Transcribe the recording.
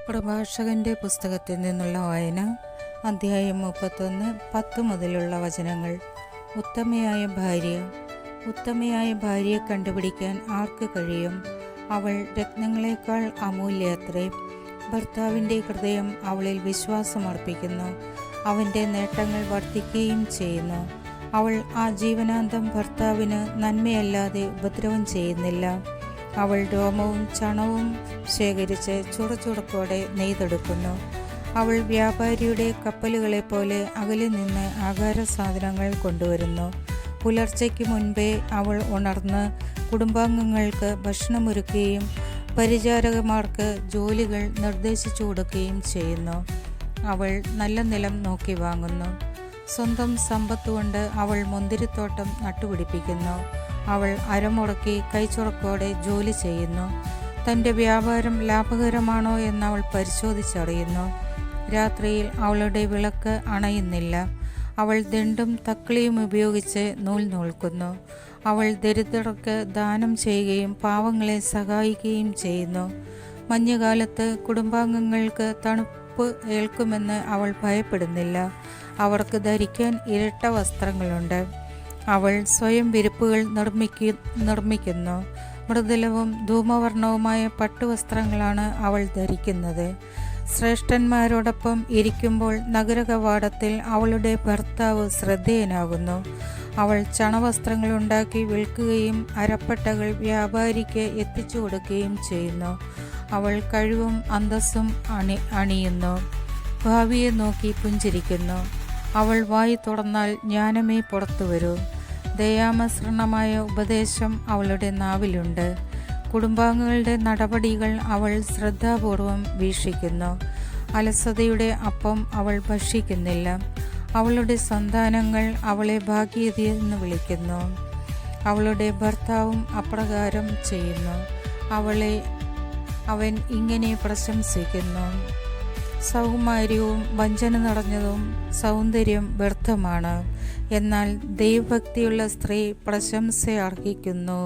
പ്രഭാഷകന്റെ പുസ്തകത്തിൽ നിന്നുള്ള വായന. അധ്യായം 31, 10 മുതലുള്ള വചനങ്ങൾ. ഉത്തമയായ ഭാര്യയെ കണ്ടുപിടിക്കാൻ ആർക്ക് കഴിയും? അവൾ രത്നങ്ങളെക്കാൾ അമൂല്യത്രേ. ഭർത്താവിൻ്റെ ഹൃദയം അവളിൽ വിശ്വാസമർപ്പിക്കുന്നു. അവൻ്റെ നേട്ടങ്ങൾ വർദ്ധിക്കുകയും ചെയ്യുന്നു. അവൾ ആജീവനാന്തം ഭർത്താവിന് നന്മയല്ലാതെ ഉപദ്രവം ചെയ്യുന്നില്ല. അവൾ രോമവും ചണവും ശേഖരിച്ച് ചുടച്ചുടക്കോടെ നെയ്തെടുക്കുന്നു. അവൾ വ്യാപാരിയുടെ കപ്പലുകളെപ്പോലെ അകലെ നിന്ന് ആഹാര സാധനങ്ങൾ കൊണ്ടുവരുന്നു. പുലർച്ചയ്ക്ക് മുൻപേ അവൾ ഉണർന്ന് കുടുംബാംഗങ്ങൾക്ക് ഭക്ഷണമൊരുക്കുകയും പരിചാരകന്മാർക്ക് ജോലികൾ നിർദ്ദേശിച്ചു കൊടുക്കുകയും ചെയ്യുന്നു. അവൾ നല്ല നിലം നോക്കി വാങ്ങുന്നു. സ്വന്തം സമ്പത്തുകൊണ്ട് അവൾ മുന്തിരിത്തോട്ടം നട്ടുപിടിപ്പിക്കുന്നു. അവൾ അരമുടക്കി കൈച്ചുറക്കോടെ ജോലി ചെയ്യുന്നു. തൻ്റെ വ്യാപാരം ലാഭകരമാണോ എന്നവൾ പരിശോധിച്ചറിയുന്നു. രാത്രിയിൽ അവളുടെ വിളക്ക് അണയുന്നില്ല. അവൾ ദണ്ടും തക്കളിയും ഉപയോഗിച്ച് നൂൽ നൂൽക്കുന്നു. അവൾ ദരിദ്രർക്ക് ദാനം ചെയ്യുകയും പാവങ്ങളെ സഹായിക്കുകയും ചെയ്യുന്നു. മഞ്ഞുകാലത്ത് കുടുംബാംഗങ്ങൾക്ക് തണുപ്പ് ഏൽക്കുമെന്ന് അവൾ ഭയപ്പെടുന്നില്ല. അവർക്ക് ധരിക്കാൻ ഇരട്ട വസ്ത്രങ്ങളുണ്ട്. അവൾ സ്വയം വിരിപ്പുകൾ നിർമ്മിക്കുന്നു. മൃദുലവും ധൂമവർണവുമായ പട്ടുവസ്ത്രങ്ങളാണ് അവൾ ധരിക്കുന്നത്. ശ്രേഷ്ഠന്മാരോടൊപ്പം ഇരിക്കുമ്പോൾ നഗരകവാടത്തിൽ അവളുടെ ഭർത്താവ് ശ്രദ്ധേയനാകുന്നു. അവൾ ചണവസ്ത്രങ്ങൾ ഉണ്ടാക്കി വിൽക്കുകയും അരപ്പട്ടകൾ വ്യാപാരിക്ക് എത്തിച്ചു കൊടുക്കുകയും ചെയ്യുന്നു. അവൾ കഴിവും അന്തസ്സും അണിയുന്നു. ഭാവിയെ നോക്കി പുഞ്ചിരിക്കുന്നു. അവൾ വായി തുറന്നാൽ ജ്ഞാനമേ പുറത്തു വരൂ. ദയാമസൃണമായ ഉപദേശം അവളുടെ നാവിലുണ്ട്. കുടുംബാംഗങ്ങളുടെ നടപടികൾ അവൾ ശ്രദ്ധാപൂർവം വീക്ഷിക്കുന്നു. അലസതയുടെ അപ്പം അവൾ ഭക്ഷിക്കുന്നില്ല. അവളുടെ സന്താനങ്ങൾ അവളെ ഭാഗ്യവതിയെന്ന് വിളിക്കുന്നു. അവളുടെ ഭർത്താവും അപ്രകാരം ചെയ്യുന്നു. അവൻ ഇങ്ങനെ പ്രശംസിക്കുന്നു: സൗകുമാര്യവും വഞ്ചന നിറഞ്ഞതും സൗന്ദര്യം വ്യർത്ഥമാണ്. എന്നാൽ ദൈവഭക്തിയുള്ള സ്ത്രീ പ്രശംസ അർഹിക്കുന്നു.